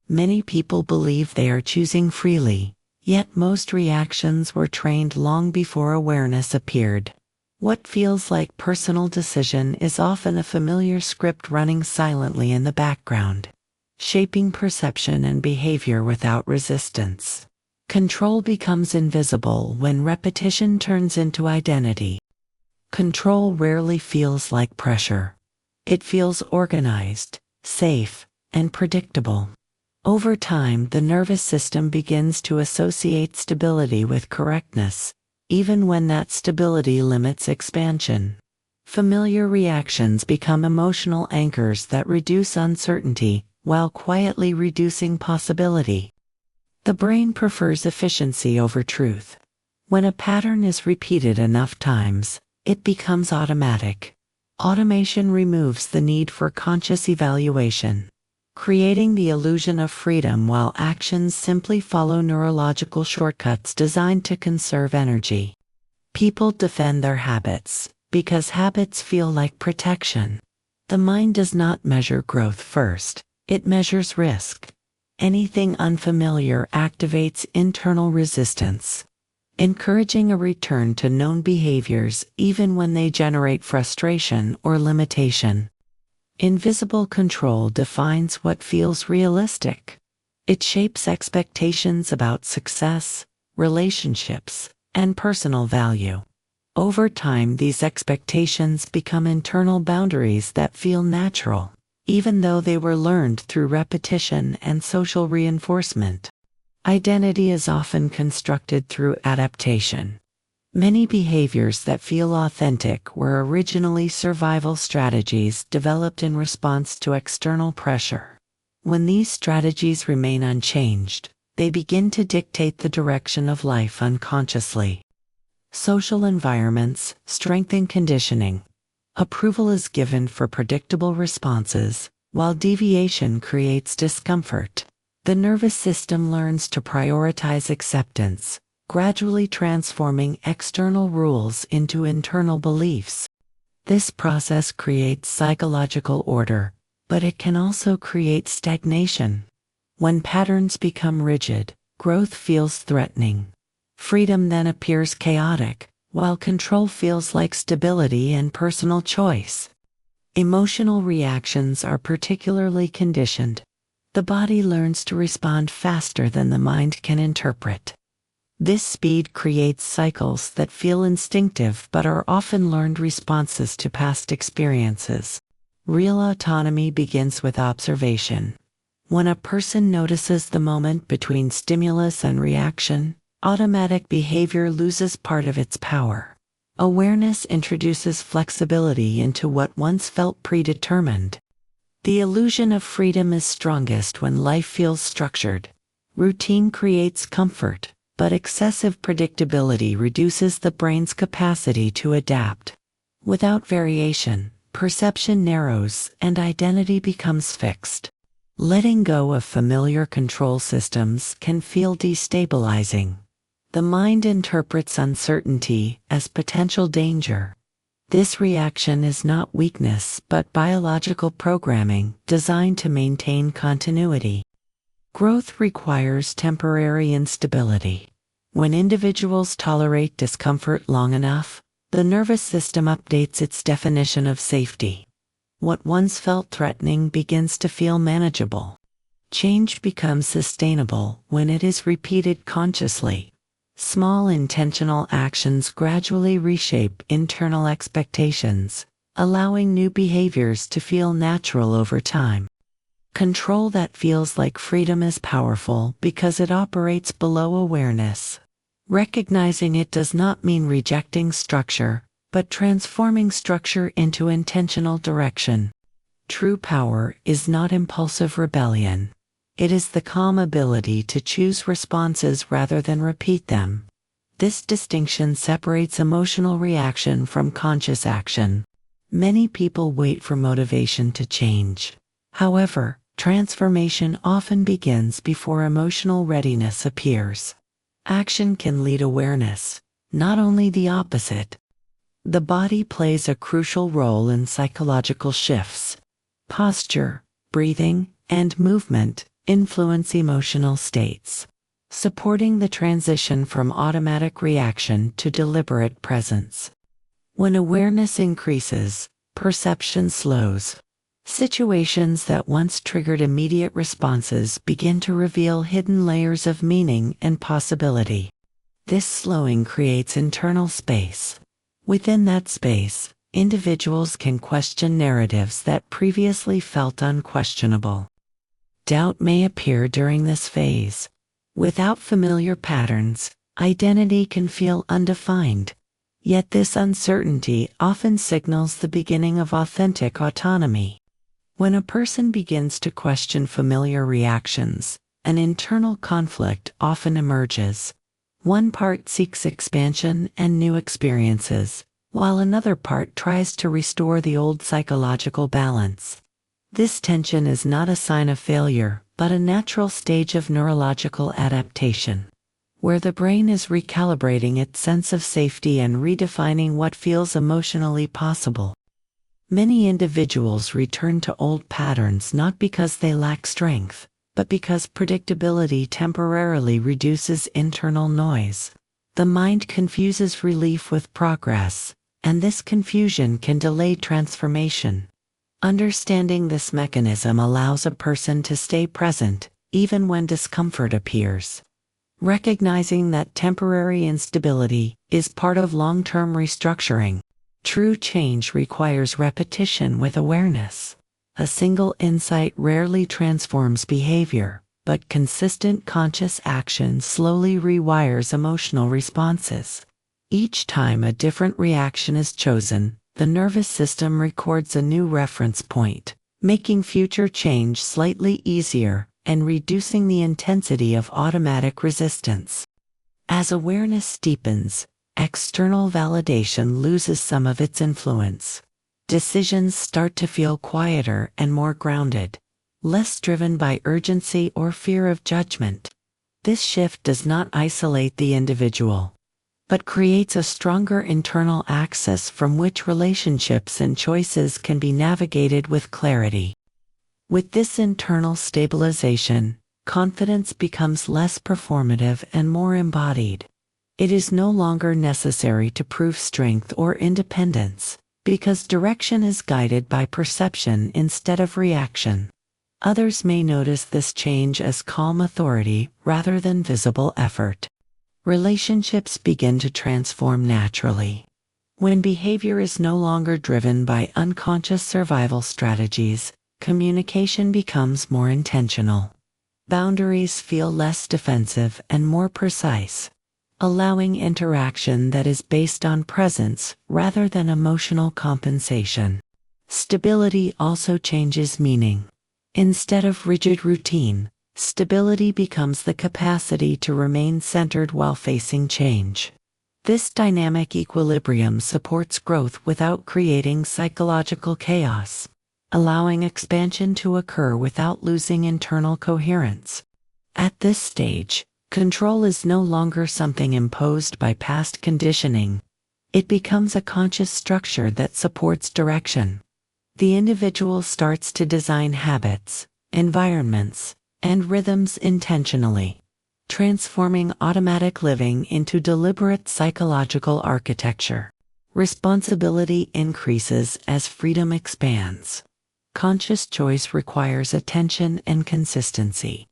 Many people believe they are choosing freely, yet most reactions were trained long before awareness appeared. What feels like personal decision is often a familiar script running silently in the background, shaping perception and behavior without resistance. Control becomes invisible when repetition turns into identity. Control rarely feels like pressure. It feels organized, safe, and predictable. Over time, the nervous system begins to associate stability with correctness, even when that stability limits expansion. Familiar reactions become emotional anchors that reduce uncertainty, while quietly reducing possibility. The brain prefers efficiency over truth. When a pattern is repeated enough times, it becomes automatic. Automation removes the need for conscious evaluation, creating the illusion of freedom while actions simply follow neurological shortcuts designed to conserve energy. People defend their habits because habits feel like protection. The mind does not measure growth first, it measures risk. Anything unfamiliar activates internal resistance, encouraging a return to known behaviors even when they generate frustration or limitation. Invisible control defines what feels realistic. It shapes expectations about success, relationships, and personal value. Over time, these expectations become internal boundaries that feel natural, even though they were learned through repetition and social reinforcement. Identity is often constructed through adaptation. Many behaviors that feel authentic were originally survival strategies developed in response to external pressure. When these strategies remain unchanged, they begin to dictate the direction of life unconsciously. Social environments strengthen conditioning. Approval is given for predictable responses, while deviation creates discomfort. The nervous system learns to prioritize acceptance, gradually transforming external rules into internal beliefs. This process creates psychological order, but it can also create stagnation. When patterns become rigid, growth feels threatening. Freedom then appears chaotic, while control feels like stability and personal choice. Emotional reactions are particularly conditioned. The body learns to respond faster than the mind can interpret. This speed creates cycles that feel instinctive but are often learned responses to past experiences. Real autonomy begins with observation. When a person notices the moment between stimulus and reaction, automatic behavior loses part of its power. Awareness introduces flexibility into what once felt predetermined. The illusion of freedom is strongest when life feels structured. Routine creates comfort, but excessive predictability reduces the brain's capacity to adapt. Without variation, perception narrows and identity becomes fixed. Letting go of familiar control systems can feel destabilizing. The mind interprets uncertainty as potential danger. This reaction is not weakness but biological programming designed to maintain continuity. Growth requires temporary instability. When individuals tolerate discomfort long enough, the nervous system updates its definition of safety. What once felt threatening begins to feel manageable. Change becomes sustainable when it is repeated consciously. Small intentional actions gradually reshape internal expectations, allowing new behaviors to feel natural over time. Control that feels like freedom is powerful because it operates below awareness. Recognizing it does not mean rejecting structure, but transforming structure into intentional direction. True power is not impulsive rebellion. It is the calm ability to choose responses rather than repeat them. This distinction separates emotional reaction from conscious action. Many people wait for motivation to change. However, transformation often begins before emotional readiness appears. Action can lead awareness, not only the opposite. The body plays a crucial role in psychological shifts. Posture, breathing, and movement influence emotional states, supporting the transition from automatic reaction to deliberate presence. When awareness increases, perception slows. Situations that once triggered immediate responses begin to reveal hidden layers of meaning and possibility. This slowing creates internal space. Within that space, individuals can question narratives that previously felt unquestionable. Doubt may appear during this phase. Without familiar patterns, identity can feel undefined. Yet this uncertainty often signals the beginning of authentic autonomy. When a person begins to question familiar reactions, an internal conflict often emerges. One part seeks expansion and new experiences, while another part tries to restore the old psychological balance. This tension is not a sign of failure, but a natural stage of neurological adaptation, where the brain is recalibrating its sense of safety and redefining what feels emotionally possible. Many individuals return to old patterns not because they lack strength, but because predictability temporarily reduces internal noise. The mind confuses relief with progress, and this confusion can delay transformation. Understanding this mechanism allows a person to stay present, even when discomfort appears. Recognizing that temporary instability is part of long-term restructuring. True change requires repetition with awareness. A single insight rarely transforms behavior, but consistent conscious action slowly rewires emotional responses. Each time a different reaction is chosen, the nervous system records a new reference point, making future change slightly easier and reducing the intensity of automatic resistance. As awareness deepens, external validation loses some of its influence. Decisions start to feel quieter and more grounded, less driven by urgency or fear of judgment. This shift does not isolate the individual, but creates a stronger internal axis from which relationships and choices can be navigated with clarity. With this internal stabilization, confidence becomes less performative and more embodied. It is no longer necessary to prove strength or independence, because direction is guided by perception instead of reaction. Others may notice this change as calm authority rather than visible effort. Relationships begin to transform naturally. When behavior is no longer driven by unconscious survival strategies, communication becomes more intentional. Boundaries feel less defensive and more precise, allowing interaction that is based on presence rather than emotional compensation. Stability also changes meaning. Instead of rigid routine, stability becomes the capacity to remain centered while facing change. This dynamic equilibrium supports growth without creating psychological chaos, allowing expansion to occur without losing internal coherence. At this stage, control is no longer something imposed by past conditioning. It becomes a conscious structure that supports direction. The individual starts to design habits, environments, and rhythms intentionally, transforming automatic living into deliberate psychological architecture. Responsibility increases as freedom expands. Conscious choice requires attention and consistency.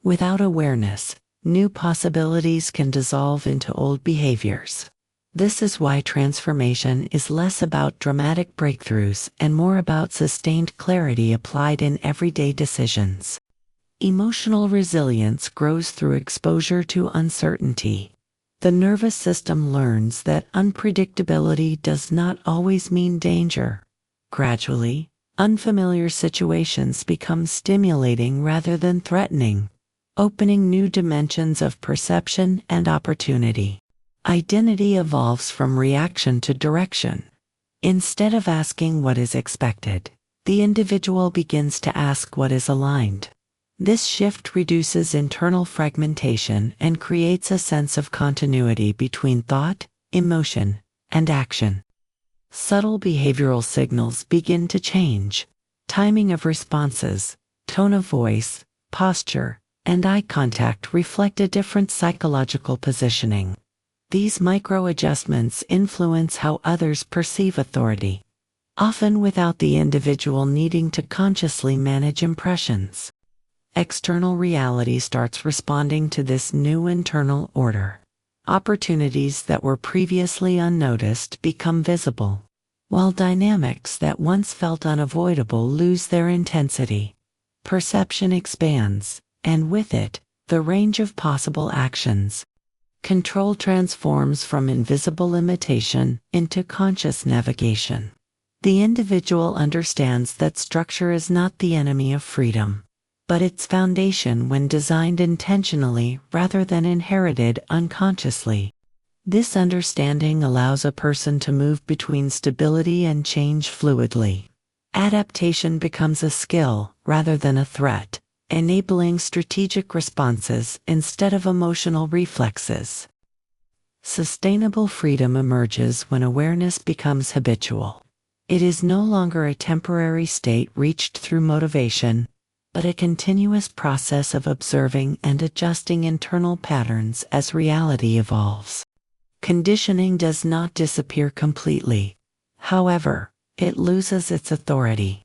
Without awareness, new possibilities can dissolve into old behaviors. This is why transformation is less about dramatic breakthroughs and more about sustained clarity applied in everyday decisions. Emotional resilience grows through exposure to uncertainty. The nervous system learns that unpredictability does not always mean danger. Gradually, unfamiliar situations become stimulating rather than threatening, opening new dimensions of perception and opportunity. Identity evolves from reaction to direction. Instead of asking what is expected, the individual begins to ask what is aligned. This shift reduces internal fragmentation and creates a sense of continuity between thought, emotion, and action. Subtle behavioral signals begin to change. Timing of responses, tone of voice, posture, and eye contact reflect a different psychological positioning. These micro-adjustments influence how others perceive authority, often without the individual needing to consciously manage impressions. External reality starts responding to this new internal order. Opportunities that were previously unnoticed become visible, while dynamics that once felt unavoidable lose their intensity. Perception expands, and with it, the range of possible actions. Control transforms from invisible imitation into conscious navigation. The individual understands that structure is not the enemy of freedom, but its foundation when designed intentionally rather than inherited unconsciously. This understanding allows a person to move between stability and change fluidly. Adaptation becomes a skill rather than a threat, enabling strategic responses instead of emotional reflexes. Sustainable freedom emerges when awareness becomes habitual. It is no longer a temporary state reached through motivation, but a continuous process of observing and adjusting internal patterns as reality evolves. Conditioning does not disappear completely. However, it loses its authority.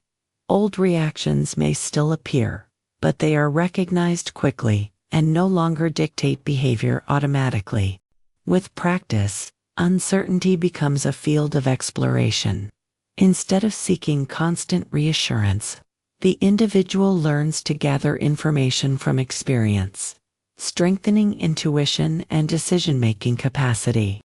Old reactions may still appear, but they are recognized quickly and no longer dictate behavior automatically. With practice, uncertainty becomes a field of exploration. Instead of seeking constant reassurance, the individual learns to gather information from experience, strengthening intuition and decision-making capacity.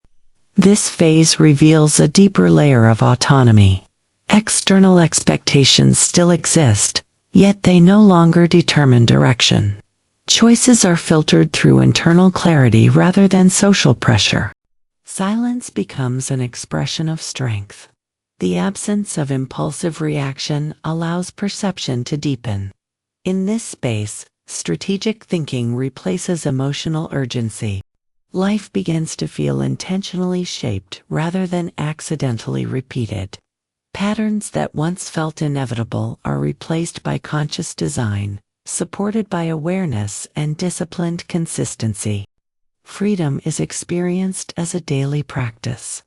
This phase reveals a deeper layer of autonomy. External expectations still exist, yet they no longer determine direction. Choices are filtered through internal clarity rather than social pressure. Silence becomes an expression of strength. The absence of impulsive reaction allows perception to deepen. In this space, strategic thinking replaces emotional urgency. Life begins to feel intentionally shaped rather than accidentally repeated. Patterns that once felt inevitable are replaced by conscious design, supported by awareness and disciplined consistency. Freedom is experienced as a daily practice.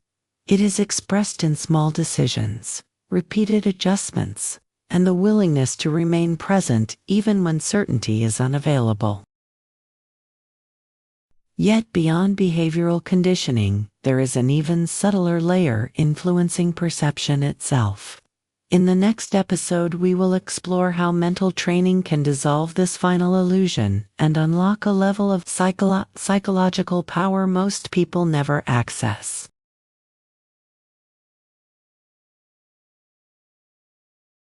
It is expressed in small decisions, repeated adjustments, and the willingness to remain present even when certainty is unavailable. Yet beyond behavioral conditioning, there is an even subtler layer influencing perception itself. In the next episode, we will explore how mental training can dissolve this final illusion and unlock a level of psychological power most people never access.